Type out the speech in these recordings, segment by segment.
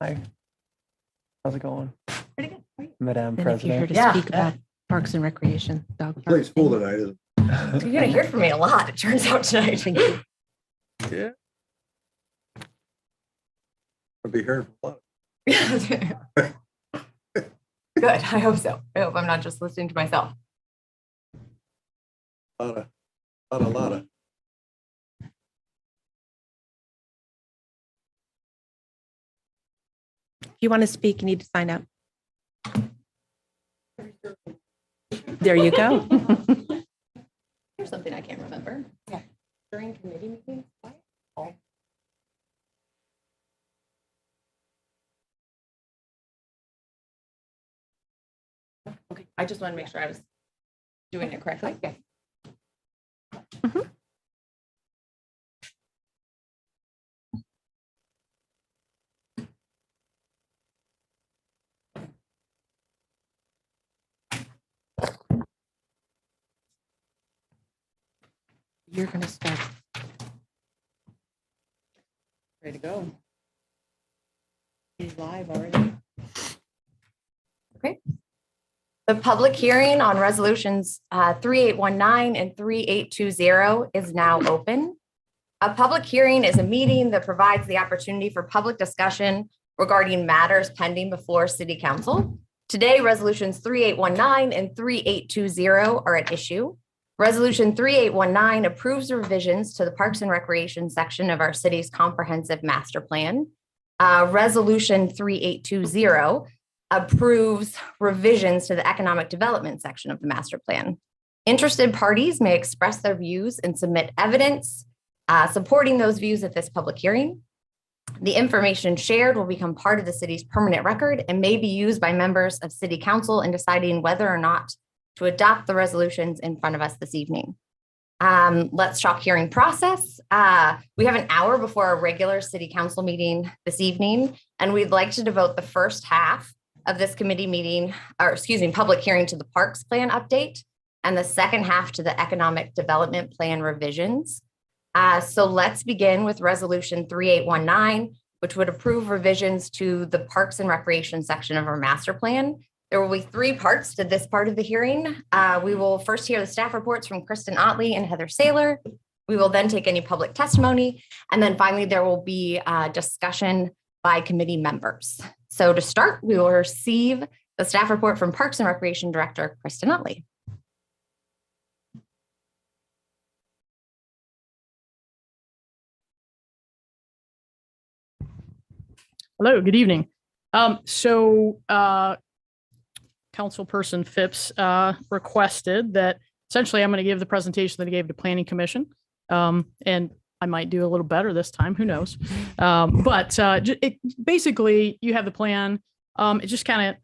Hi. How's it going? Pretty good. Madam And if you're here President. to speak about Parks and Recreation, dog park. Place full thing. tonight, isn't You're gonna hear from me a lot, it turns out tonight. Thank you. it? Yeah. I'll be hearing from a lot. Good, I hope so. I hope I'm not just listening to myself. A lot of. If you want to speak, you need to sign up. There you go. Here's something I can't remember. Yeah. During committee meetings. Okay, I just want to make sure I was doing it correctly. Okay. You're going to start. Ready to go. He's live already. Okay. The public hearing on resolutions 3819 and 3820 is now open. A public hearing is a meeting that provides the opportunity for public discussion regarding matters pending before City Council. Today, resolutions 3819 and 3820 are at issue. Resolution 3819 approves revisions to the Parks and Recreation section of our city's comprehensive master plan. Resolution 3820 approves revisions to the economic development section of the master plan. Interested parties may express their views and submit evidence supporting those views at this public hearing. The information shared will become part of the city's permanent record and may be used by members of City Council in deciding whether or not to adopt the resolutions in front of us this evening. Let's talk hearing process. We have an hour before our regular City Council meeting this evening, and we'd like to devote the first half of this committee meeting, or excuse me, public hearing to the Parks Plan update, and the second half to the Economic Development Plan revisions. So let's begin with Resolution 3819, which would approve revisions to the Parks and Recreation section of our master plan. There will be three parts to this part of the hearing. We will first hear the staff reports from Kristen Otley and Heather Saylor. We will then take any public testimony. And then finally, there will be a discussion by committee members. So to start, we will receive the staff report from Parks and Recreation Director, Kristen Otley. Hello, good evening. Councilperson Phipps requested that essentially I'm going to give the presentation that he gave to Planning Commission. And I might do a little better this time, who knows? Basically, you have the plan. It's just kind of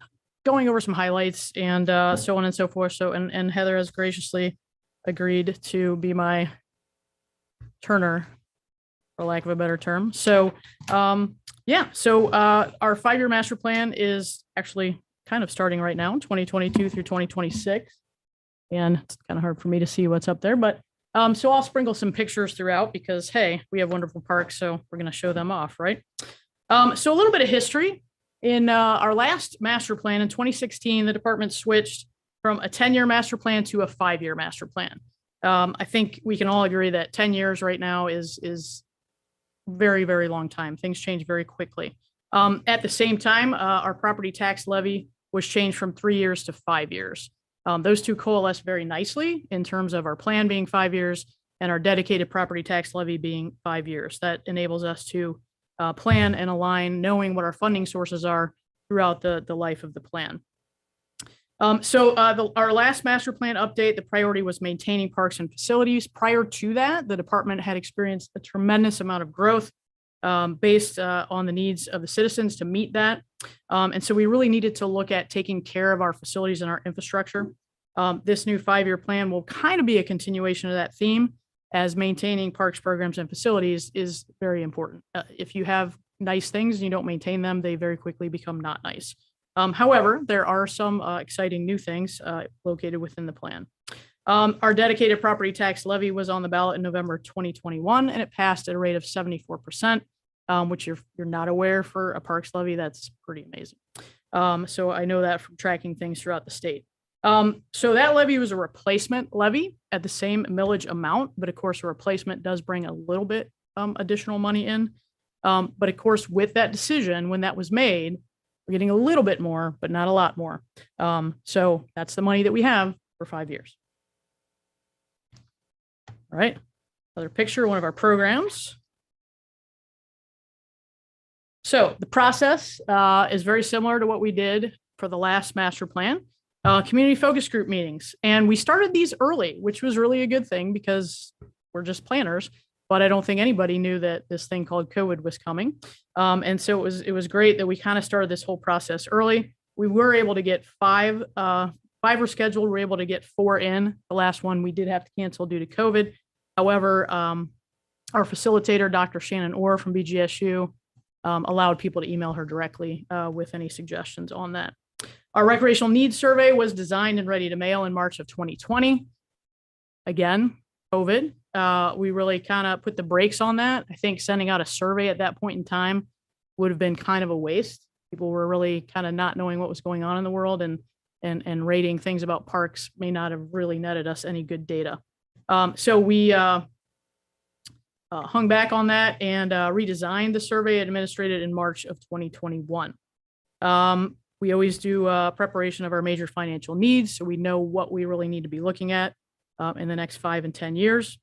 going over some highlights and so on and so forth. So, and Heather has graciously agreed to be my turner, for lack of a better term. So, our 5-year master plan is actually kind of starting right now, 2022 through 2026. And it's kind of hard for me to see what's up there, but so I'll sprinkle some pictures throughout because, hey, we have wonderful parks, so we're going to show them off, right? So a little bit of history. In our last master plan in 2016, the department switched from a 10-year master plan to a 5-year master plan. I think we can all agree that 10 years right now is very, very long time. Things change very quickly. At the same time, our property tax levy was changed from 3 years to 5 years. Those two coalesce very nicely in terms of our plan being 5 years and our dedicated property tax levy being 5 years. That enables us to plan and align, knowing what our funding sources are throughout the life of the plan. Our last master plan update, the priority was maintaining parks and facilities. Prior to that, the department had experienced a tremendous amount of growth based on the needs of the citizens to meet that. And so we really needed to look at taking care of our facilities and our infrastructure. This new 5-year plan will kind of be a continuation of that theme, as maintaining parks, programs, and facilities is very important. If you have nice things and you don't maintain them, they very quickly become not nice. However, there are some exciting new things located within the plan. Our dedicated property tax levy was on the ballot in November 2021, and it passed at a rate of 74%. which you're not aware for a parks levy. That's pretty amazing. So I know that from tracking things throughout the state. So that levy was a replacement levy at the same millage amount, but of course, a replacement does bring a little bit additional money in. But of course, with that decision, when that was made, we're getting a little bit more, but not a lot more. So that's the money that we have for 5 years. All right, another picture, one of our programs. So the process is very similar to what we did for the last master plan, community focus group meetings. And we started these early, which was really a good thing because we're just planners, but I don't think anybody knew that this thing called COVID was coming. And so it was great that we kind of started this whole process early. We were able to get five were scheduled. We were able to get 4 in. The last one we did have to cancel due to COVID. However, our facilitator, Dr. Shannon Orr from BGSU, allowed people to email her directly with any suggestions on that. Our recreational needs survey was designed and ready to mail in March of 2020. Again, COVID. We really kind of put the brakes on that. I think sending out a survey at that point in time would have been kind of a waste. People were really kind of not knowing what was going on in the world, and rating things about parks may not have really netted us any good data. So we hung back on that and redesigned the survey and administered it in March of 2021. We always do preparation of our major financial needs, so we know what we really need to be looking at in the next 5 and 10 years.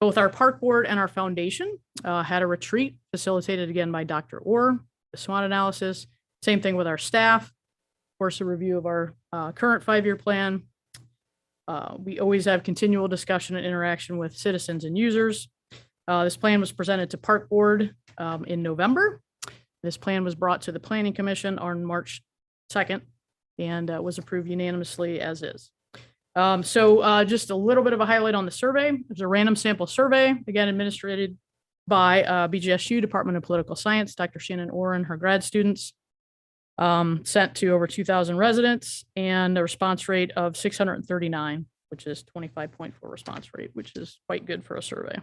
Both our park board and our foundation had a retreat facilitated again by Dr. Orr, the SWOT analysis. Same thing with our staff. Of course, a review of our current 5-year plan. We always have continual discussion and interaction with citizens and users. This plan was presented to Park Board in November. This plan was brought to the Planning Commission on March 2nd and was approved unanimously as is. So just a little bit of a highlight on the survey. It was a random sample survey, again, administered by BGSU, Department of Political Science, Dr. Shannon Orr and her grad students, sent to over 2,000 residents, and a response rate of 639, which is 25.4 response rate, which is quite good for a survey.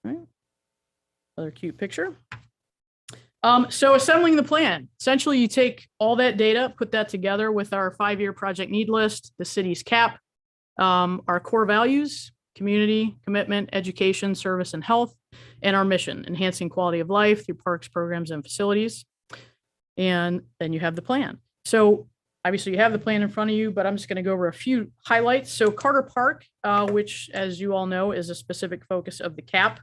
All right. Another cute picture. So assembling the plan, essentially you take all that data, put that together with our 5-year project need list, the city's cap, our core values, community, commitment, education, service, and health, and our mission, enhancing quality of life through parks, programs, and facilities. And then you have the plan. So obviously you have the plan in front of you, but I'm just going to go over a few highlights. So Carter Park, which as you all know, is a specific focus of the cap.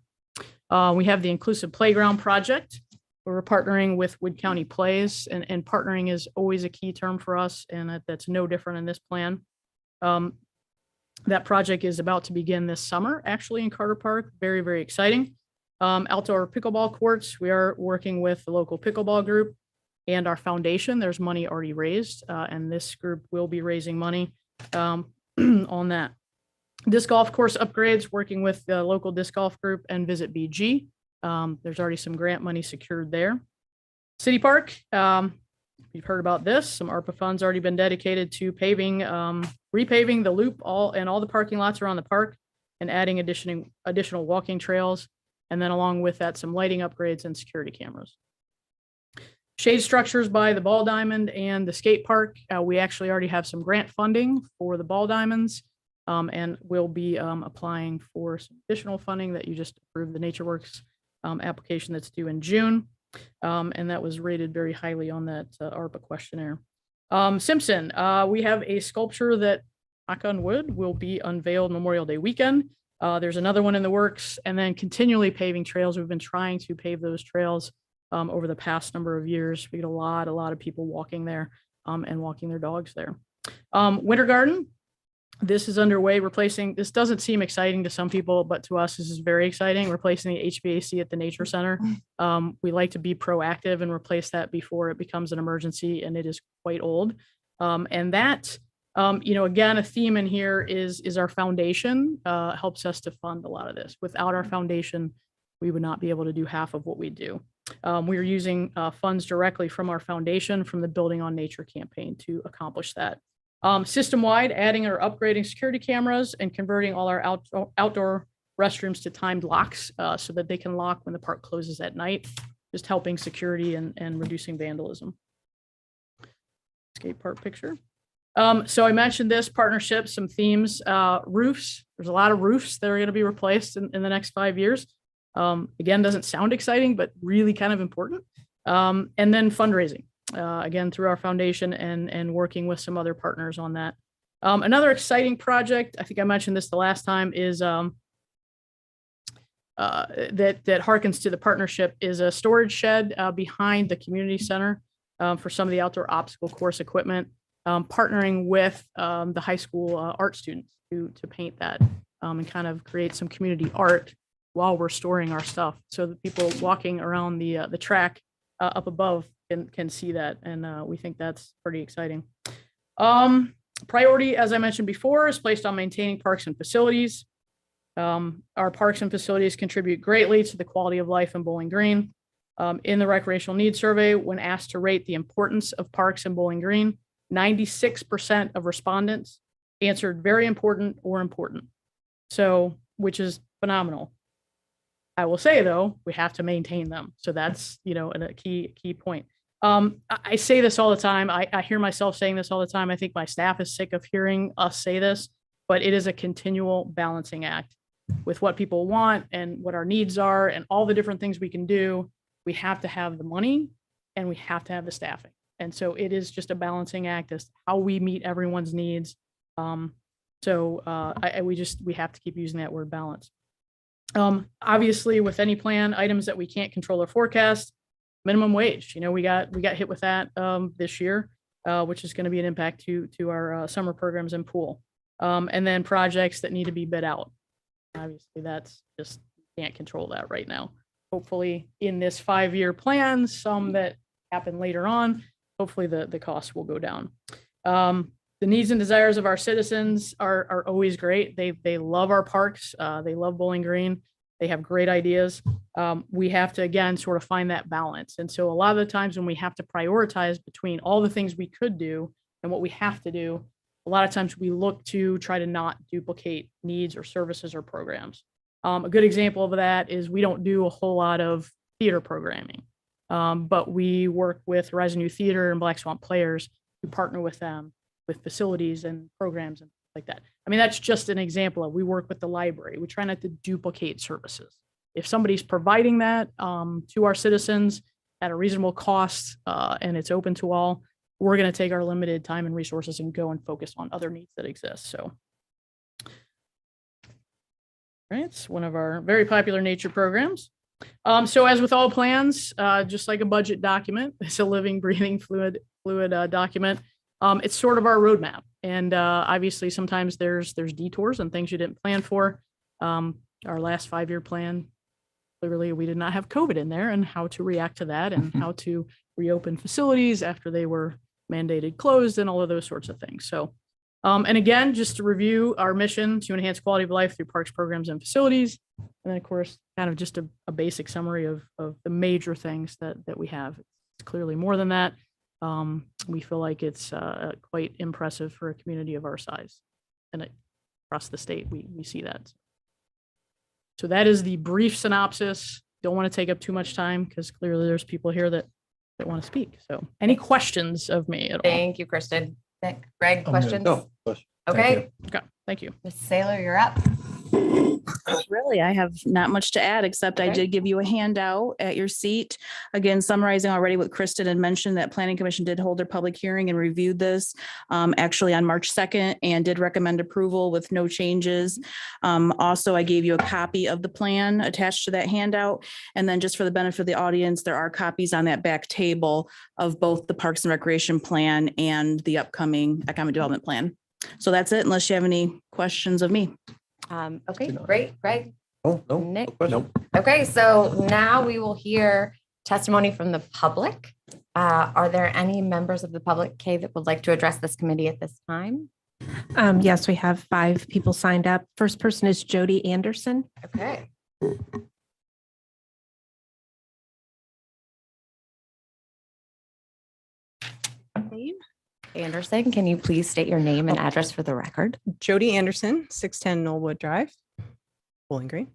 We have the Inclusive Playground Project, where we're partnering with Wood County Plays, and partnering is always a key term for us, and that's no different in this plan. That project is about to begin this summer, actually, in Carter Park. Very, very exciting. Outdoor pickleball courts, we are working with the local pickleball group and our foundation. There's money already raised, and this group will be raising money on that. Disc golf course upgrades, working with the local disc golf group and Visit BG. There's already some grant money secured there. City Park, you've heard about this. Some ARPA funds already been dedicated to paving, repaving the loop and all the parking lots around the park, and adding additional walking trails. And then along with that, some lighting upgrades and security cameras. Shade structures by the Ball Diamond and the skate park. We actually already have some grant funding for the Ball Diamonds, and we'll be applying for some additional funding that you just approved, the NatureWorks application that's due in June. And that was rated very highly on that ARPA questionnaire. Simpson, we have a sculpture that, knock on wood, will be unveiled Memorial Day weekend. There's another one in the works, and then continually paving trails. We've been trying to pave those trails over the past number of years. We get a lot of people walking there and walking their dogs there. Winter Garden, this is underway, replacing, this doesn't seem exciting to some people, but to us, this is very exciting, replacing the HVAC at the Nature Center. We like to be proactive and replace that before it becomes an emergency, and it is quite old. And that, again, a theme in here is our foundation helps us to fund a lot of this. Without our foundation, we would not be able to do half of what we do. We are using funds directly from our foundation, from the Building on Nature campaign, to accomplish that. System-wide, adding or upgrading security cameras and converting all our outdoor restrooms to timed locks so that they can lock when the park closes at night. just helping security and reducing vandalism. Skate park picture. So I mentioned this partnership, some themes, roofs. There's a lot of roofs that are going to be replaced in the next 5 years. Again, doesn't sound exciting, but really kind of important. And then fundraising, again, through our foundation and working with some other partners on that. Another exciting project, I think I mentioned this the last time, is that harkens to the partnership, is a storage shed behind the community center for some of the outdoor obstacle course equipment, partnering with the high school art students to paint that and kind of create some community art while we're storing our stuff, so that people walking around the track up above can see that, and we think that's pretty exciting. Priority, as I mentioned before, is placed on maintaining parks and facilities. Our parks and facilities contribute greatly to the quality of life in Bowling Green. In the recreational needs survey, when asked to rate the importance of parks in Bowling Green, 96% of respondents answered very important or important. So, which is phenomenal. I will say though, we have to maintain them. So that's, a key point. I say this all the time. I hear myself saying this all the time. I think my staff is sick of hearing us say this, but it is a continual balancing act with what people want and what our needs are and all the different things we can do. We have to have the money and we have to have the staffing. And so it is just a balancing act as to how we meet everyone's needs. We have to keep using that word balance. Obviously, with any plan, items that we can't control or forecast, minimum wage. We got hit with that this year, which is going to be an impact to our summer programs and pool. And then projects that need to be bid out. Obviously, that's just, can't control that right now. Hopefully, in this 5-year plan, some that happen later on, hopefully the costs will go down. The needs and desires of our citizens are always great. They love our parks. They love Bowling Green. They have great ideas. We have to, again, sort of find that balance. And so a lot of the times when we have to prioritize between all the things we could do and what we have to do, a lot of times we look to try to not duplicate needs or services or programs. A good example of that is we don't do a whole lot of theater programming, but we work with Horizon Youth Theater and Black Swamp Players to partner with them with facilities and programs and like that. I mean, that's just an example of, we work with the library. We try not to duplicate services. If somebody's providing that to our citizens at a reasonable cost and it's open to all, we're going to take our limited time and resources and go and focus on other needs that exist. So, right, it's one of our very popular nature programs. So as with all plans, just like a budget document, it's a living, breathing, fluid document. It's sort of our roadmap. And obviously sometimes there's detours and things you didn't plan for. Our last 5-year plan, clearly we did not have COVID in there, and how to react to that and how to reopen facilities after they were mandated closed and all of those sorts of things. So, and again, just to review our mission to enhance quality of life through parks, programs, and facilities. And then of course, kind of just a basic summary of the major things that we have. It's clearly more than that. We feel like it's quite impressive for a community of our size, and across the state, we see that. So that is the brief synopsis. Don't want to take up too much time because clearly there's people here that want to speak. So any questions of me at all? Thank you, Kristen. Greg, questions? No question. Okay, Okay, thank you. Ms. Saylor, you're up. Really, I have not much to add, except I Okay. did give you a handout at your seat. Again, summarizing already what Kristen had mentioned, that Planning Commission did hold their public hearing and reviewed this actually on March 2nd and did recommend approval with no changes. Also, I gave you a copy of the plan attached to that handout. And then just for the benefit of the audience, there are copies on that back table of both the Parks and Recreation Plan and the upcoming Economic Development Plan. So that's it, unless you have any questions of me. Okay, great. Greg, No, no. Nick? No question. Okay, so now we will hear testimony from the public. Are there any members of the public, Kay, that would like to address this committee at this time? Yes, we have 5 people signed up. First person is Jody Anderson. Okay. Anderson, can you please state your name and address for the record? Jody Anderson, 610 Knollwood Drive, Bowling Green.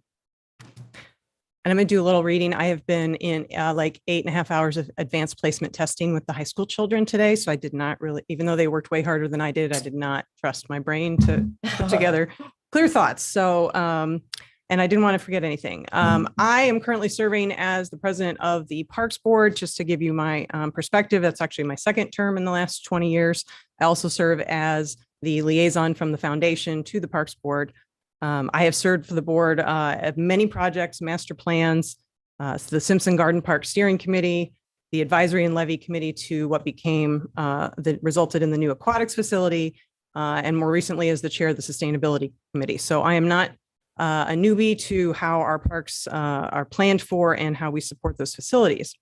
And I'm going to do a little reading. I have been in like 8.5 hours of advanced placement testing with the high school children today. So I did not really, even though they worked way harder than I did not trust my brain to put together clear thoughts. So, and I didn't want to forget anything. I am currently serving as the president of the Parks Board. Just to give you my perspective, that's actually my second term in the last 20 years. I also serve as the liaison from the foundation to the Parks Board. I have served for the board at many projects, master plans, the Simpson Garden Park Steering Committee, the Advisory and Levy Committee to what became that resulted in the new aquatics facility, and more recently as the chair of the Sustainability Committee. So I am not a newbie to how our parks are planned for and how we support those facilities.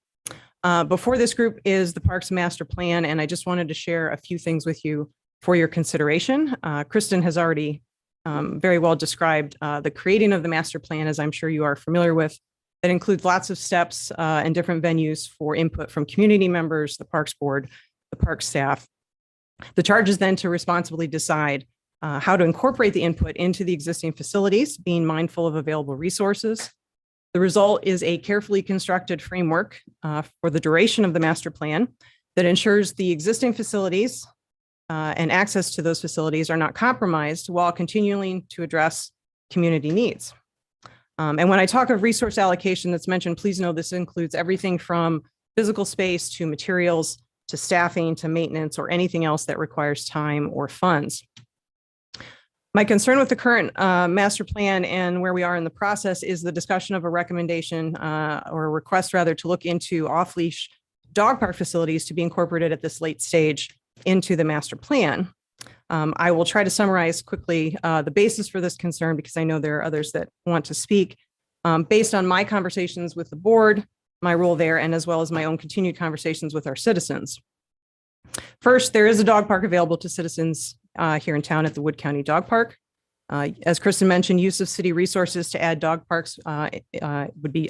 Before this group is the Parks Master Plan, and I just wanted to share a few things with you for your consideration. Kristen has already very well described the creating of the master plan, as I'm sure you are familiar with. That includes lots of steps and different venues for input from community members, the Parks Board, the park staff. The charge is then to responsibly decide how to incorporate the input into the existing facilities, being mindful of available resources. The result is a carefully constructed framework for the duration of the master plan that ensures the existing facilities and access to those facilities are not compromised while continuing to address community needs. And when I talk of resource allocation that's mentioned, please know this includes everything from physical space to materials to staffing to maintenance or anything else that requires time or funds. My concern with the current master plan and where we are in the process is the discussion of a recommendation or a request rather to look into off-leash dog park facilities to be incorporated at this late stage into the master plan. I will try to summarize quickly the basis for this concern because I know there are others that want to speak. Based on my conversations with the board, my role there, and as well as my own continued conversations with our citizens. First, there is a dog park available to citizens here in town at the Wood County Dog Park. As Kristen mentioned, use of city resources to add dog parks would be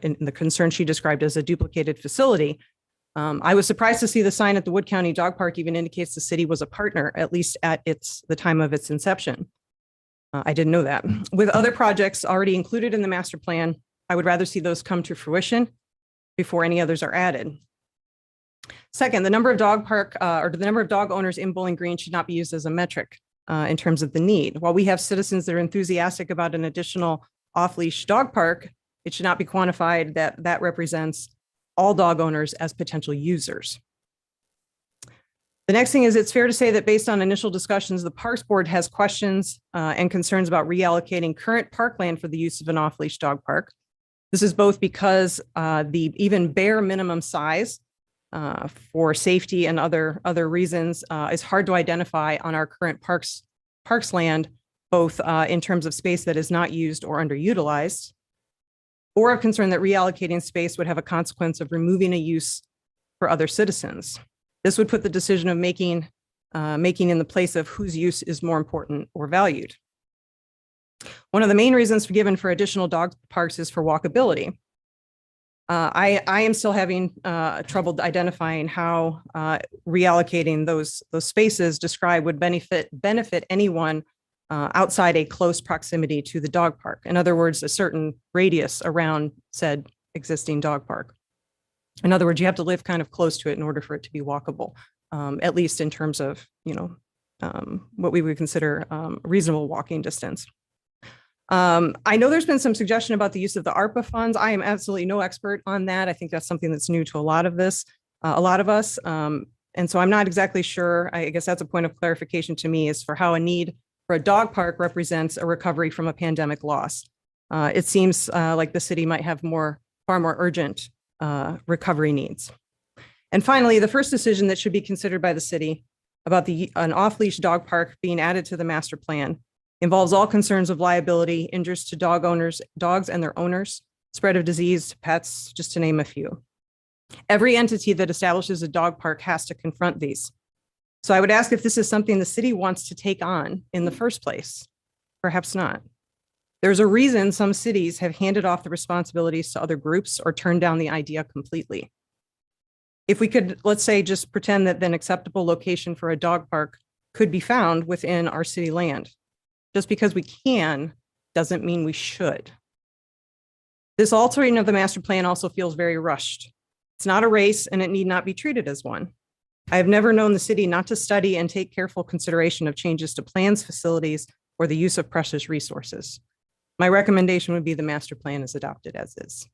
in the concern she described as a duplicated facility. I was surprised to see the sign at the Wood County Dog Park even indicates the city was a partner, at least at the time of its inception. I didn't know that. With other projects already included in the master plan, I would rather see those come to fruition before any others are added. Second, the number of dog park or the number of dog owners in Bowling Green should not be used as a metric in terms of the need. While we have citizens that are enthusiastic about an additional off-leash dog park, it should not be quantified that represents all dog owners as potential users. The next thing is it's fair to say that based on initial discussions, the Parks Board has questions and concerns about reallocating current parkland for the use of an off-leash dog park. This is both because the even bare minimum size for safety and other reasons is hard to identify on our current parks land, both in terms of space that is not used or underutilized, or of concern that reallocating space would have a consequence of removing a use for other citizens. This would put the decision of making in the place of whose use is more important or valued. One of the main reasons given for additional dog parks is for walkability. I am still having trouble identifying how reallocating those spaces described would benefit anyone outside a close proximity to the dog park. In other words, a certain radius around said existing dog park. In other words, you have to live kind of close to it in order for it to be walkable, at least in terms of, what we would consider reasonable walking distance. I know there's been some suggestion about the use of the ARPA funds. I am absolutely no expert on that. I think that's something that's new to a lot of us. And so I'm not exactly sure. I guess that's a point of clarification to me is for how a need for a dog park represents a recovery from a pandemic loss. It seems like the city might have far more urgent recovery needs. And finally, the first decision that should be considered by the city about an off-leash dog park being added to the master plan involves all concerns of liability, injuries to dogs and their owners, spread of disease to pets, just to name a few. Every entity that establishes a dog park has to confront these. So I would ask if this is something the city wants to take on in the first place. Perhaps not. There's a reason some cities have handed off the responsibilities to other groups or turned down the idea completely. If we could, let's say, just pretend that an acceptable location for a dog park could be found within our city land. Just because we can doesn't mean we should. This altering of the master plan also feels very rushed. It's not a race and it need not be treated as one. I have never known the city not to study and take careful consideration of changes to plans, facilities, or the use of precious resources. My recommendation would be the master plan is adopted as is.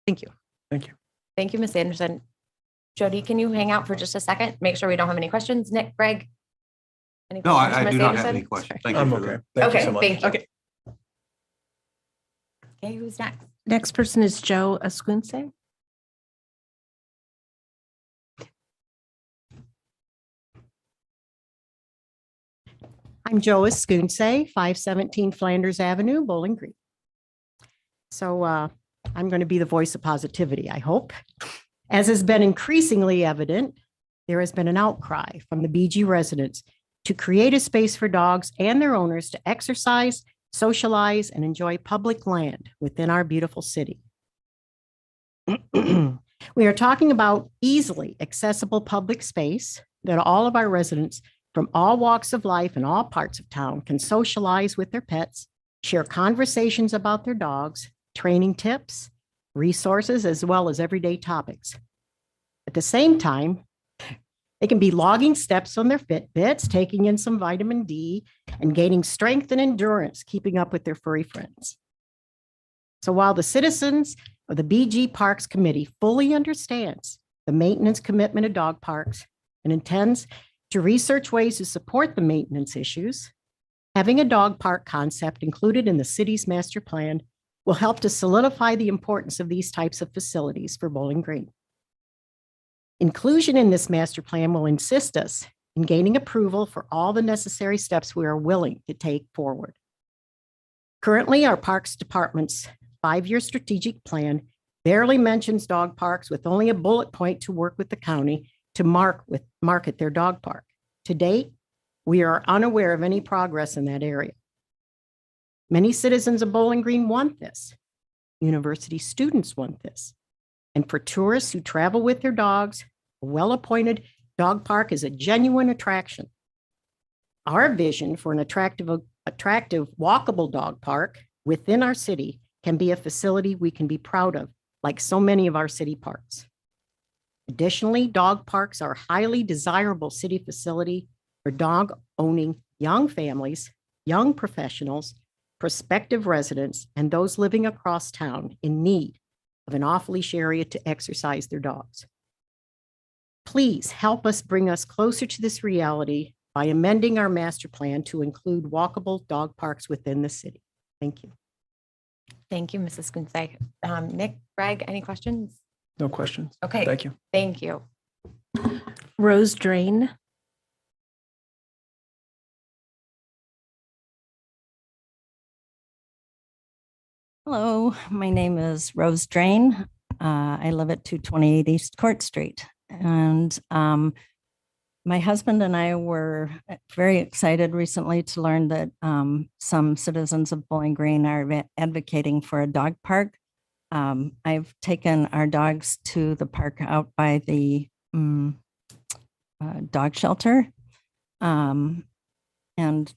Thank you. Thank you. Thank you, Ms. Anderson. Jody, can you hang out for just a second? Make sure we don't have any questions. Nick, Greg? Any No, questions for I Ms. do not have Anderson? any questions. Thank you I'm for okay. that. Thank you Okay, so much. thank you. Okay. Okay, who's next? Next person is Joe Asquince. I'm Joe Asquince, 517 Flanders Avenue, Bowling Green. So I'm going to be the voice of positivity, I hope. As has been increasingly evident, there has been an outcry from the BG residents to create a space for dogs and their owners to exercise, socialize, and enjoy public land within our beautiful city. We are talking about easily accessible public space that all of our residents from all walks of life and all parts of town can socialize with their pets, share conversations about their dogs, training tips, resources, as well as everyday topics. At the same time, they can be logging steps on their Fitbits, taking in some vitamin D, and gaining strength and endurance, keeping up with their furry friends. So while the citizens of the BG Parks Committee fully understands the maintenance commitment of dog parks and intends to research ways to support the maintenance issues, having a dog park concept included in the city's master plan will help to solidify the importance of these types of facilities for Bowling Green. Inclusion in this master plan will assist us in gaining approval for all the necessary steps we are willing to take forward. Currently, our Parks Department's 5-year strategic plan barely mentions dog parks, with only a bullet point to work with the county to market their dog park. To date, we are unaware of any progress in that area. Many citizens of Bowling Green want this. University students want this. And for tourists who travel with their dogs, a well-appointed dog park is a genuine attraction. Our vision for an attractive walkable dog park within our city can be a facility we can be proud of, like so many of our city parks. Additionally, dog parks are a highly desirable city facility for dog-owning young families, young professionals, prospective residents, and those living across town in need of an off-leash area to exercise their dogs. Please help us bring us closer to this reality by amending our master plan to include walkable dog parks within the city. Thank you. Thank you, Mrs. Gunsay. Nick, Greg, any questions? No questions. Okay, Thank you. thank you. Rose Drain. Hello, my name is Rose Drain. I live at 228 East Court Street. And my husband and I were very excited recently to learn that some citizens of Bowling Green are advocating for a dog park. I've taken our dogs to the park out by the dog shelter. And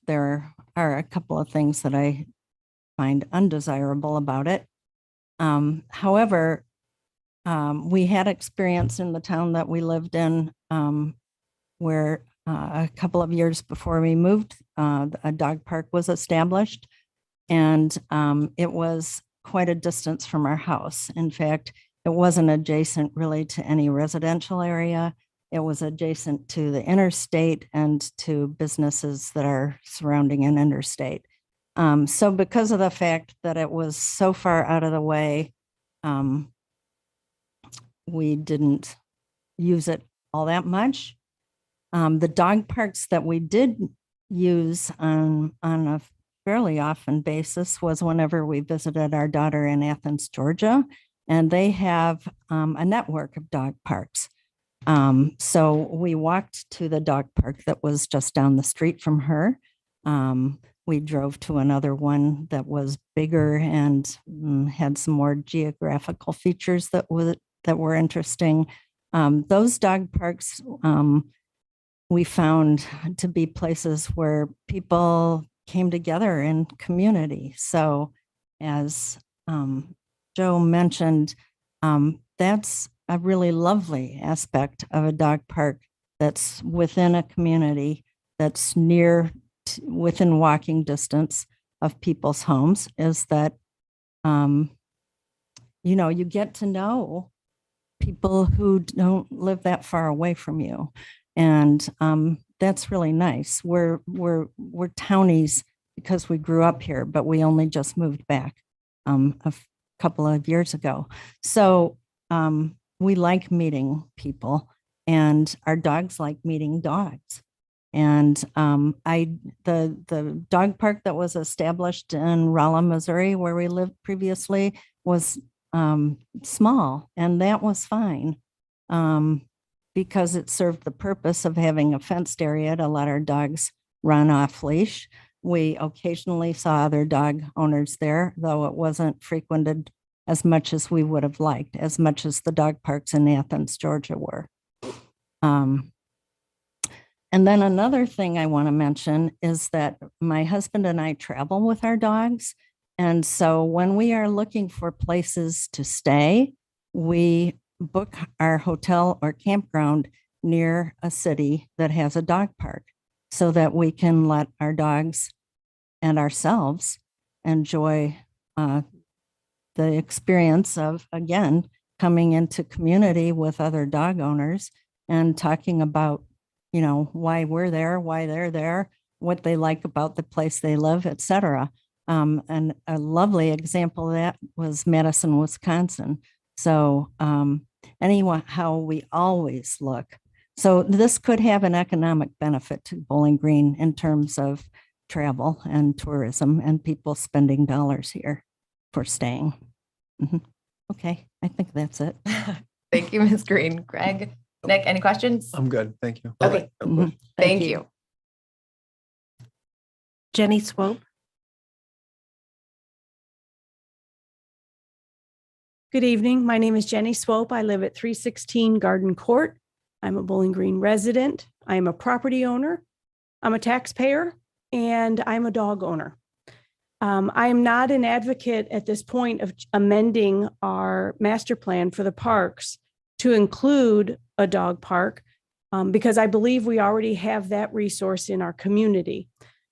there are a couple of things that I find undesirable about it. However, we had experience in the town that we lived in where a couple of years before we moved, a dog park was established, and it was quite a distance from our house. In fact, it wasn't adjacent really to any residential area. It was adjacent to the interstate and to businesses that are surrounding an interstate. So because of the fact that it was so far out of the way, we didn't use it all that much. The dog parks that we did use on a fairly often basis was whenever we visited our daughter in Athens, Georgia, and they have a network of dog parks. So we walked to the dog park that was just down the street from her. We drove to another one that was bigger and had some more geographical features that were interesting. Those dog parks we found to be places where people came together in community. So as Joe mentioned, that's a really lovely aspect of a dog park that's within a community that's within walking distance of people's homes, is that, you get to know people who don't live that far away from you. And that's really nice. We're townies because we grew up here, but we only just moved back a couple of years ago. So we like meeting people, and our dogs like meeting dogs. And the dog park that was established in Rolla, Missouri, where we lived previously, was small, and that was fine because it served the purpose of having a fenced area to let our dogs run off leash. We occasionally saw other dog owners there, though it wasn't frequented as much as we would have liked, as much as the dog parks in Athens, Georgia were. And then another thing I want to mention is that my husband and I travel with our dogs. And so when we are looking for places to stay, we book our hotel or campground near a city that has a dog park so that we can let our dogs and ourselves enjoy the experience of, again, coming into community with other dog owners and talking about, why we're there, why they're there, what they like about the place they live, et cetera. And a lovely example of that was Madison, Wisconsin. So anyone, how we always look. So this could have an economic benefit to Bowling Green in terms of travel and tourism and people spending dollars here for staying. Okay, I think that's it. Thank you, Ms. Green. Greg, Nick, any questions? I'm good. Thank you. Okay. Thank you. Jenny Swope. Good evening. My name is Jenny Swope. I live at 316 Garden Court. I'm a Bowling Green resident. I am a property owner. I'm a taxpayer, and I'm a dog owner. I am not an advocate at this point of amending our master plan for the parks to include a dog park because I believe we already have that resource in our community.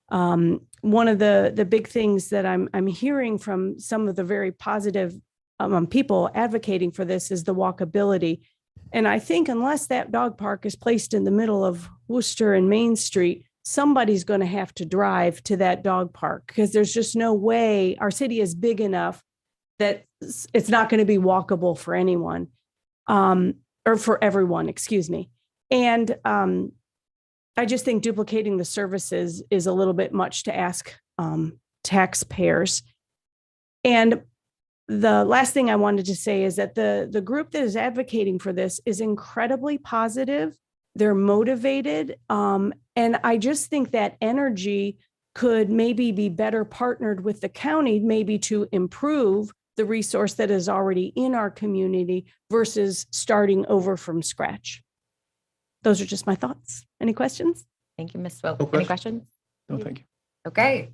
One of the big things that I'm hearing from some of the very positive people advocating for this is the walkability. And I think unless that dog park is placed in the middle of Worcester and Main Street, somebody's going to have to drive to that dog park because there's just no way. Our city is big enough that it's not going to be walkable for anyone or for everyone, excuse me. And I just think duplicating the services is a little bit much to ask taxpayers. And the last thing I wanted to say is that the group that is advocating for this is incredibly positive. They're motivated. And I just think that energy could maybe be better partnered with the county, maybe to improve the resource that is already in our community versus starting over from scratch. Those are just my thoughts. Any questions? Thank you, Ms. Swope. No Any questions. questions? No, thank you. Okay.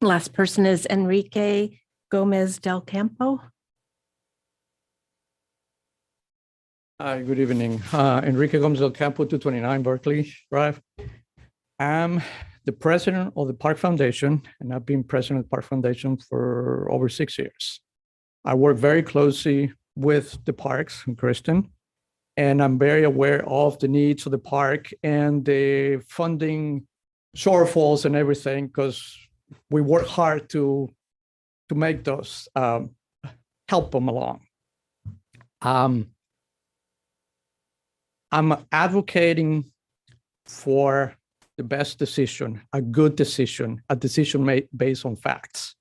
Last person is Enrique Gomez del Campo. Hi, good evening. Enrique Gomez del Campo, 229 Berkeley Drive. I'm the president of the Park Foundation, and I've been president of the Park Foundation for over 6 years. I work very closely with the parks and Kristen, and I'm very aware of the needs of the park and the funding shortfalls and everything, because we work hard to make those, help them along. I'm advocating for the best decision, a good decision, a decision made based on facts.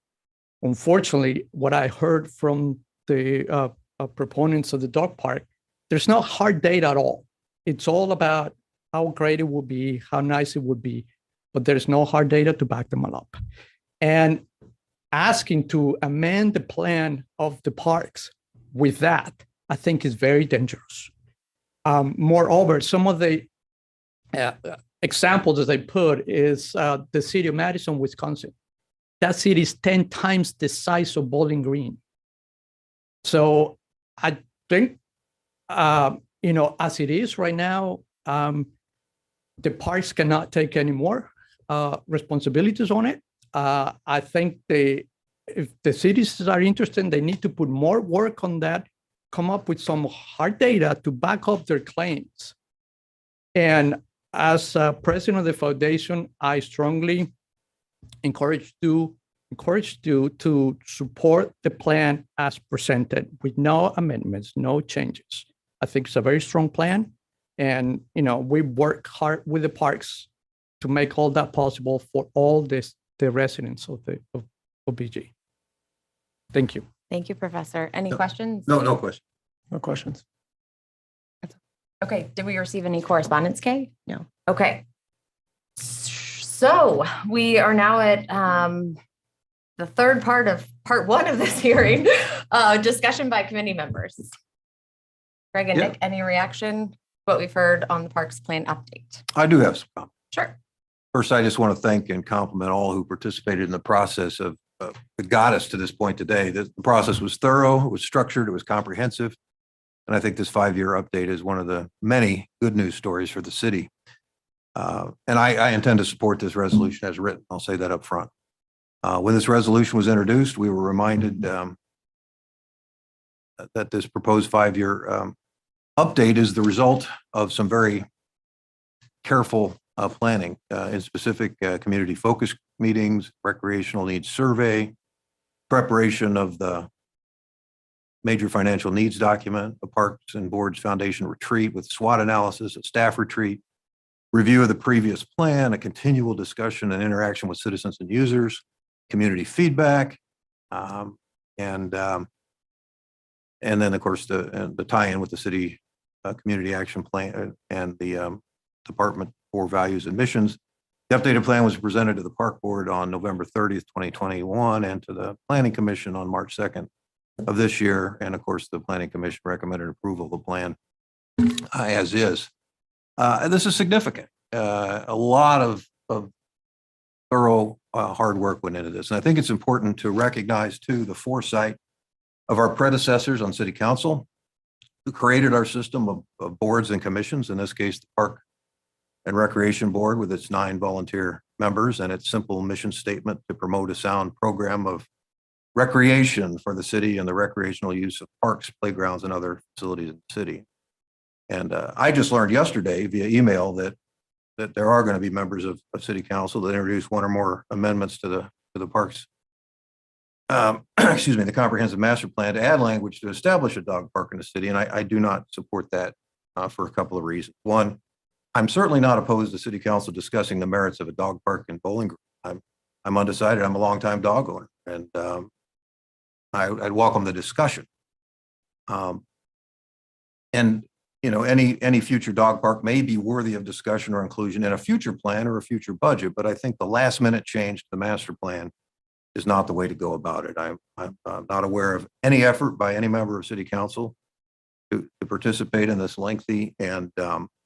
Unfortunately, what I heard from the proponents of the dog park, there's no hard data at all. It's all about how great it would be, how nice it would be, but there's no hard data to back them up. And asking to amend the plan of the parks with that, I think is very dangerous. Moreover, some of the examples that they put is the city of Madison, Wisconsin. that city is 10 times the size of Bowling Green. So I think, as it is right now, the parks cannot take any more responsibilities on it. I think if the cities are interested, they need to put more work on that, come up with some hard data to back up their claims. And as president of the foundation, I strongly encourage you to support the plan as presented with no amendments, no changes. I think it's a very strong plan. And, we work hard with the parks to make all that possible for all the residents of BG. Thank you. Thank you, Professor. Any No. questions? No question. No questions. Okay, did we receive any correspondence, Kay? No. Okay. So we are now at the third part one of this hearing, discussion by committee members. Greg and Yeah. Nick, any reaction to what we've heard on the Parks Plan update? I do have some comments. Sure. First, I just want to thank and compliment all who participated in the process that got us to this point today. The process was thorough, it was structured, it was comprehensive. And I think this 5-year update is one of the many good news stories for the city. And I intend to support this resolution as written. I'll say that up front. When this resolution was introduced, we were reminded that this proposed 5-year update is the result of some very careful planning, in specific community focus meetings, recreational needs survey, preparation of the major financial needs document, a Parks and Boards Foundation retreat with SWOT analysis, a staff retreat, review of the previous plan, a continual discussion and interaction with citizens and users, community feedback, and then of course the tie-in with the city community action plan and the Department for Values and Missions. The updated plan was presented to the Park Board on November 30th, 2021, and to the Planning Commission on March 2nd of this year. And of course, the Planning Commission recommended approval of the plan as is. And this is significant. A lot of thorough hard work went into this. And I think it's important to recognize too the foresight of our predecessors on City Council who created our system of boards and commissions, in this case, the Park and Recreation Board with its 9 volunteer members and its simple mission statement to promote a sound program of recreation for the city and the recreational use of parks, playgrounds, and other facilities in the city. And I just learned yesterday via email that there are going to be members of City Council that introduce one or more amendments to the parks, the comprehensive master plan to add language to establish a dog park in the city. And I do not support that for a couple of reasons. One, I'm certainly not opposed to City Council discussing the merits of a dog park in Bowling Green. I'm undecided. I'm a longtime dog owner, and I'd welcome the discussion. And any future dog park may be worthy of discussion or inclusion in a future plan or a future budget, but I think the last minute change to the master plan is not the way to go about it. I'm not aware of any effort by any member of City Council to participate in this lengthy and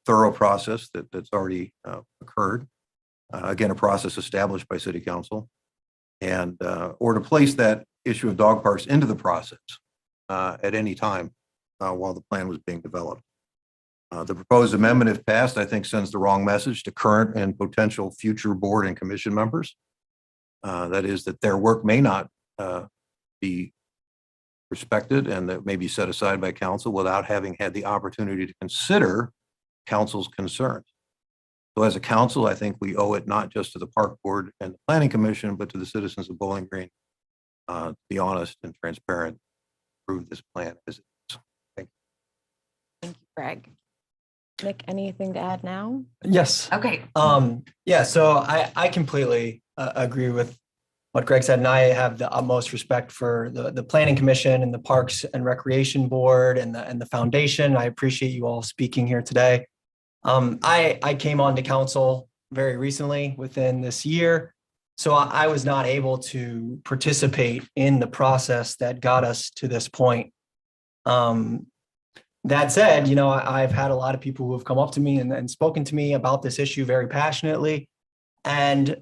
thorough process that's already occurred. Again, a process established by City Council, and or to place that issue of dog parks into the process at any time while the plan was being developed. The proposed amendment, if passed, I think sends the wrong message to current and potential future board and commission members. That is, that their work may not be respected and that may be set aside by council without having had the opportunity to consider council's concerns. So as a council, I think we owe it not just to the Park Board and the Planning Commission, but to the citizens of Bowling Green to be honest and transparent, approve this plan as it is. Thank you. Thank you, Greg. Nick, anything to add now? Yes. Okay. Yeah, so I completely agree with what Greg said, and I have the utmost respect for the Planning Commission and the Parks and Recreation Board and the foundation. I appreciate you all speaking here today. I came on to council very recently within this year, so I was not able to participate in the process that got us to this point. That said, I've had a lot of people who have come up to me and spoken to me about this issue very passionately. And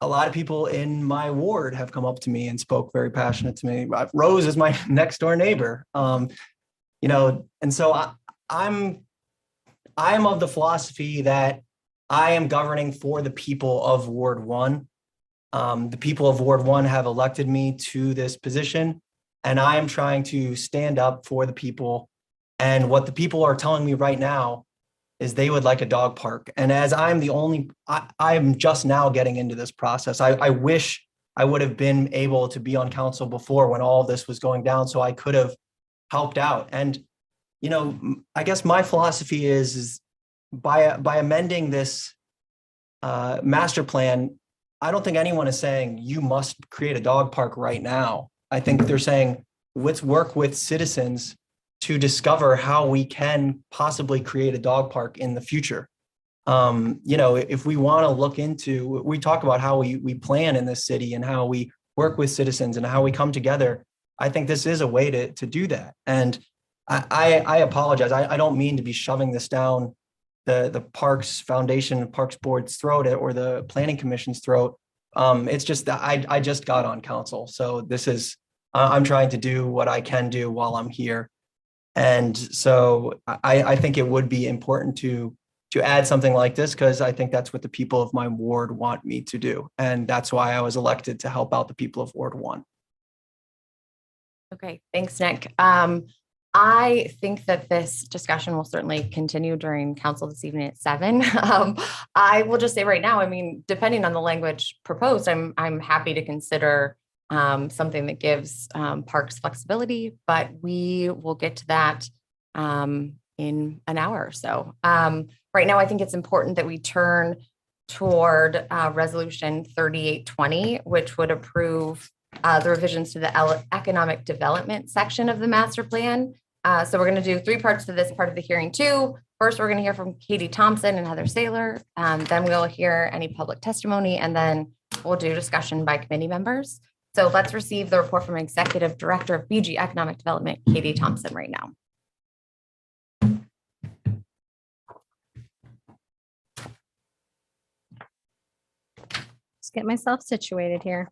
a lot of people in my ward have come up to me and spoke very passionate to me. Rose is my next door neighbor. And so I'm of the philosophy that I am governing for the people of Ward 1. The people of Ward 1 have elected me to this position, and I am trying to stand up for the people. And what the people are telling me right now is they would like a dog park. And as I'm I'm just now getting into this process. I wish I would have been able to be on council before when all this was going down, so I could have helped out. And, I guess my philosophy is by amending this master plan, I don't think anyone is saying you must create a dog park right now. I think they're saying, let's work with citizens to discover how we can possibly create a dog park in the future. If we want to look into, we talk about how we plan in this city and how we work with citizens and how we come together. I think this is a way to do that. And I apologize. I don't mean to be shoving this down the Parks Foundation and Parks Board's throat or the Planning Commission's throat. It's just that I just got on council. So this is, I'm trying to do what I can do while I'm here. And so I think it would be important to add something like this, because I think that's what the people of my ward want me to do. And that's why I was elected, to help out the people of Ward 1. Okay, thanks, Nick. I think that this discussion will certainly continue during council this evening at 7. I will just say right now, I mean, depending on the language proposed, I'm happy to consider something that gives parks flexibility, but we will get to that in an hour or so. Right now, I think it's important that we turn toward resolution 3820, which would approve the revisions to the economic development section of the master plan. So we're going to do 3 parts to this part of the hearing too. First, we're going to hear from Katie Thompson and Heather Saylor. Then we'll hear any public testimony, and then we'll do discussion by committee members. So let's receive the report from Executive Director of BG Economic Development, Katie Thompson, right now. Just get myself situated here.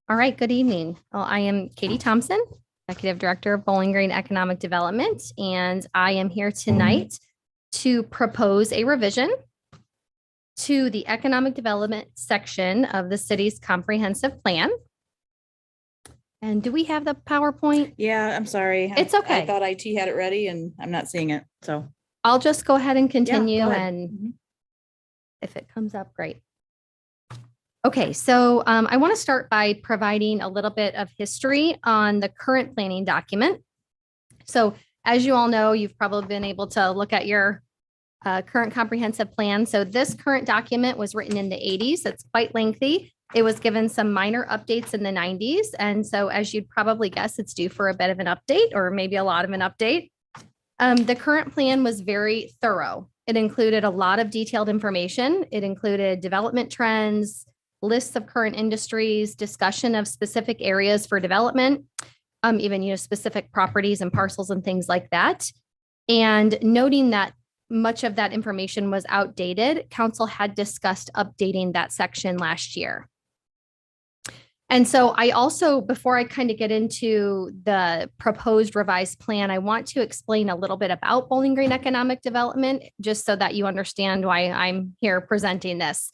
All right, good evening. Well, I am Katie Thompson, Executive Director of Bowling Green Economic Development, and I am here tonight to propose a revision to the economic development section of the city's comprehensive plan. And do we have the PowerPoint? Yeah, I'm sorry. It's okay. I thought IT had it ready and I'm not seeing it. So I'll just go ahead and continue, go ahead. and if it comes up, great. Okay, so I want to start by providing a little bit of history on the current planning document. So as you all know, you've probably been able to look at your current comprehensive plan. So this current document was written in the 80s. It's quite lengthy. It was given some minor updates in the 90s. And so as you'd probably guess, it's due for a bit of an update, or maybe a lot of an update. The current plan was very thorough. It included a lot of detailed information. It included development trends, lists of current industries, discussion of specific areas for development, even specific properties and parcels and things like that. And noting that much of that information was outdated, council had discussed updating that section last year. And so I also, before I kind of get into the proposed revised plan, I want to explain a little bit about Bowling Green Economic Development, just so that you understand why I'm here presenting this.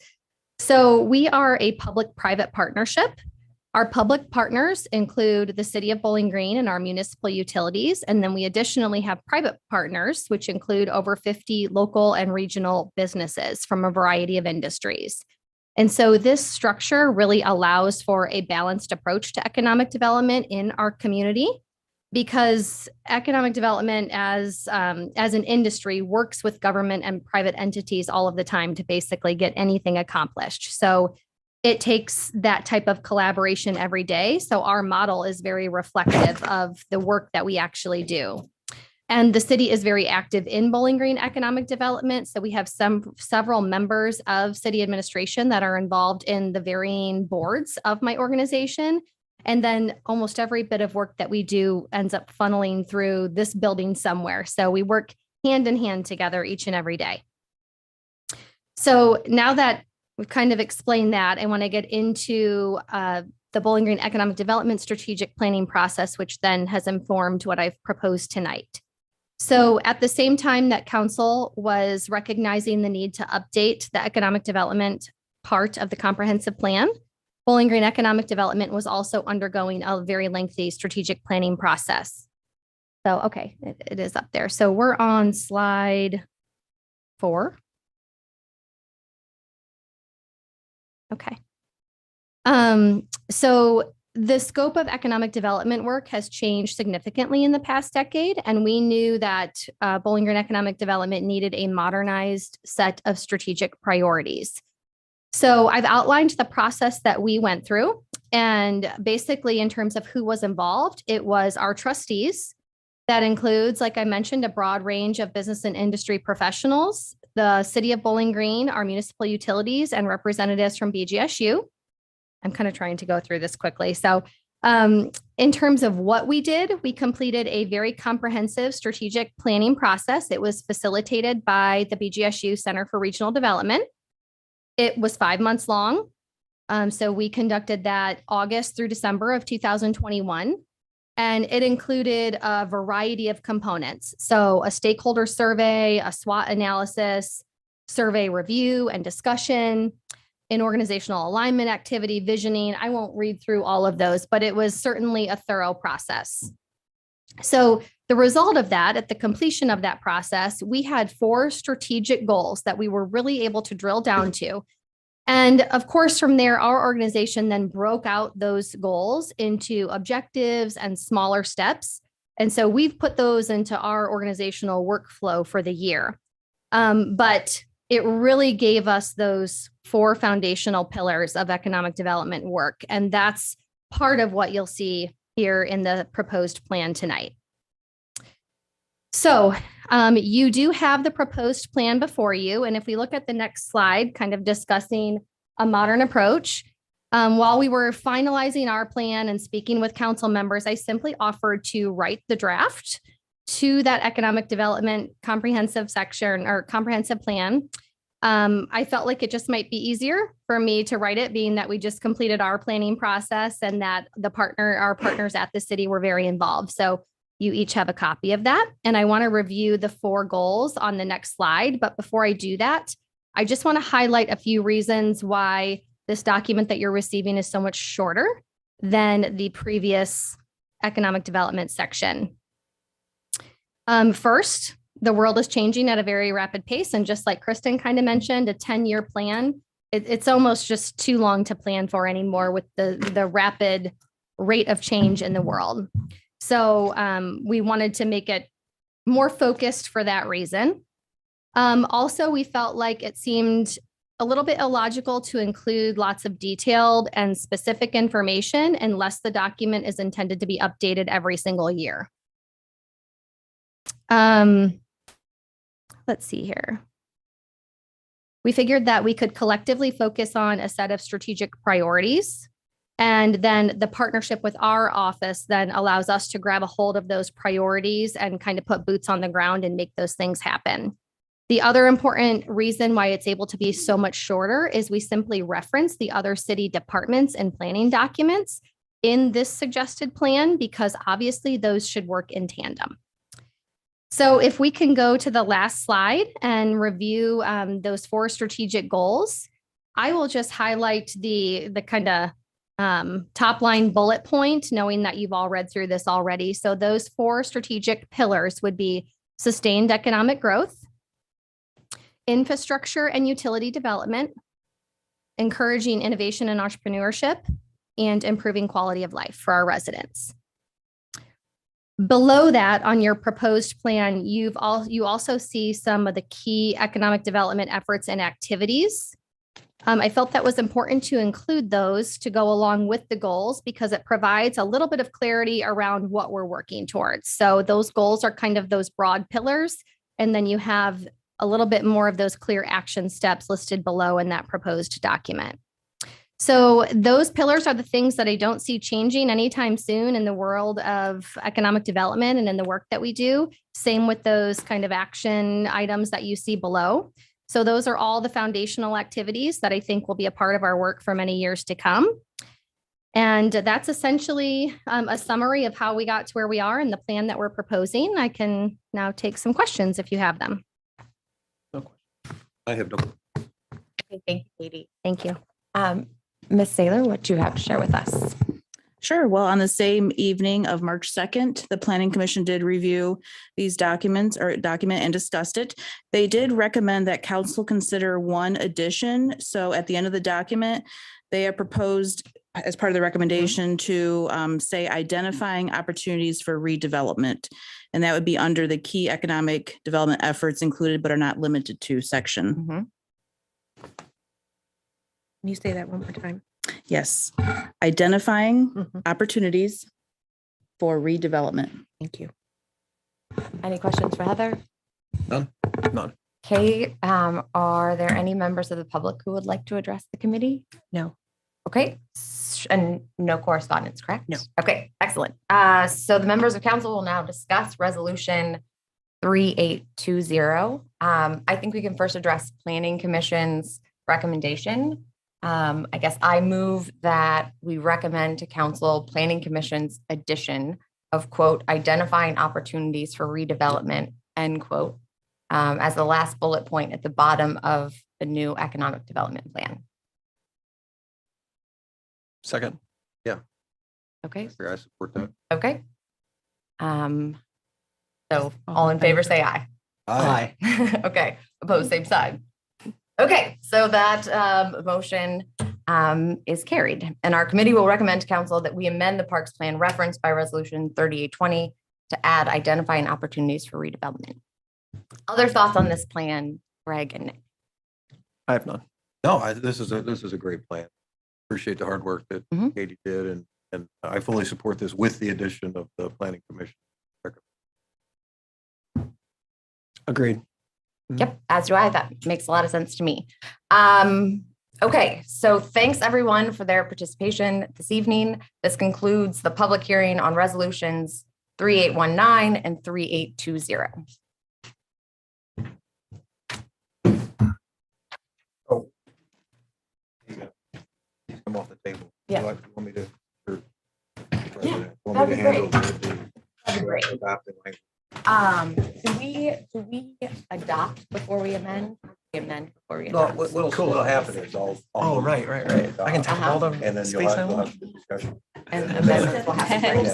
So we are a public-private partnership. Our public partners include the City of Bowling Green and our municipal utilities. And then we additionally have private partners, which include over 50 local and regional businesses from a variety of industries. And so this structure really allows for a balanced approach to economic development in our community, because economic development as an industry works with government and private entities all of the time to basically get anything accomplished. So it takes that type of collaboration every day. So our model is very reflective of the work that we actually do. And the city is very active in Bowling Green economic development. So we have several members of city administration that are involved in the varying boards of my organization. And then almost every bit of work that we do ends up funneling through this building somewhere. So we work hand in hand together each and every day. So now that we've kind of explained that, I want to get into the Bowling Green Economic Development Strategic Planning process, which then has informed what I've proposed tonight. So at the same time that council was recognizing the need to update the economic development part of the comprehensive plan, Bowling Green Economic Development was also undergoing a very lengthy strategic planning process. So, okay, it is up there. So we're on slide 4. Okay. So the scope of economic development work has changed significantly in the past decade, and we knew that Bowling Green Economic Development needed a modernized set of strategic priorities. So I've outlined the process that we went through, and basically in terms of who was involved, it was our trustees. That includes, like I mentioned, a broad range of business and industry professionals, the City of Bowling Green, our municipal utilities, and representatives from BGSU. I'm kind of trying to go through this quickly. So in terms of what we did, we completed a very comprehensive strategic planning process. It was facilitated by the BGSU Center for Regional Development. It was 5 months long. So we conducted that August through December of 2021. And it included a variety of components. So a stakeholder survey, a SWOT analysis, survey review and discussion, an organizational alignment activity, visioning. I won't read through all of those, but it was certainly a thorough process. So the result of that, at the completion of that process, we had 4 strategic goals that we were really able to drill down to. And of course, from there, our organization then broke out those goals into objectives and smaller steps. And so we've put those into our organizational workflow for the year. But it really gave us those 4 foundational pillars of economic development work. And that's part of what you'll see here in the proposed plan tonight. So you do have the proposed plan before you. And if we look at the next slide, kind of discussing a modern approach, while we were finalizing our plan and speaking with council members, I simply offered to write the draft to that economic development comprehensive section or comprehensive plan. I felt like it just might be easier for me to write it, being that we just completed our planning process and that our partners at the city were very involved. So you each have a copy of that. And I want to review the 4 goals on the next slide. But before I do that, I just want to highlight a few reasons why this document that you're receiving is so much shorter than the previous economic development section. First, the world is changing at a very rapid pace. And just like Kristen kind of mentioned, a 10-year plan, it's almost just too long to plan for anymore with the rapid rate of change in the world. So we wanted to make it more focused for that reason. Also, we felt like it seemed a little bit illogical to include lots of detailed and specific information unless the document is intended to be updated every single year. Let's see here. We figured that we could collectively focus on a set of strategic priorities. And then the partnership with our office then allows us to grab a hold of those priorities and kind of put boots on the ground and make those things happen. The other important reason why it's able to be so much shorter is we simply reference the other city departments and planning documents in this suggested plan, because obviously those should work in tandem. So if we can go to the last slide and review those 4 strategic goals, I will just highlight the kind of top line bullet point, knowing that you've all read through this already. So those 4 strategic pillars would be sustained economic growth, infrastructure and utility development, encouraging innovation and entrepreneurship, and improving quality of life for our residents. Below that, on your proposed plan, you also see some of the key economic development efforts and activities. I felt that was important to include those to go along with the goals because it provides a little bit of clarity around what we're working towards. So those goals are kind of those broad pillars, and then you have a little bit more of those clear action steps listed below in that proposed document. So those pillars are the things that I don't see changing anytime soon in the world of economic development and in the work that we do. Same with those kind of action items that you see below. So those are all the foundational activities that I think will be a part of our work for many years to come. And that's essentially a summary of how we got to where we are and the plan that we're proposing. I can now take some questions if you have them. I have no. Okay, thank you, Katie. Thank you. Ms. Saylor, what do you have to share with us? Sure. Well, on the same evening of March 2nd, the Planning Commission did review these document and discussed it. They did recommend that council consider one addition. So at the end of the document, they have proposed as part of the recommendation to say identifying opportunities for redevelopment. And that would be under the key economic development efforts included but are not limited to section. Can you say that one more time? Yes. Identifying opportunities for redevelopment. Thank you. Any questions for Heather? None. Okay, are there any members of the public who would like to address the committee? No. Okay, and no correspondence, correct? No. Okay, excellent. So the members of council will now discuss resolution 3820. I think we can first address Planning Commission's recommendation. I guess I move that we recommend to council Planning Commission's addition of quote, identifying opportunities for redevelopment, end quote, as the last bullet point at the bottom of the new economic development plan. Second. Okay, I support that. okay. So all in favor, say aye. Aye. Okay, opposed, same side. Okay, so that motion is carried. And our committee will recommend to council that we amend the parks plan referenced by resolution 3820 to add identifying opportunities for redevelopment. Other thoughts on this plan, Greg and Nick? I have none. No, this is a great plan. Appreciate the hard work that Katie did, and I fully support this with the addition of the Planning Commission. Agreed. Yep, as do I. That makes a lot of sense to me. Okay, so thanks everyone for their participation this evening. This concludes the public hearing on resolutions 3819 and 3820. Oh. Come off the table. Yeah. You want me to? Yeah, Want me to handle that'd be great. adopting language? Do we adopt before we amend? We amend before we No, adopt. what'll happen is I'll. Right. I can tell all the And then space I you'll want. have the discussion. And amendments will have to bring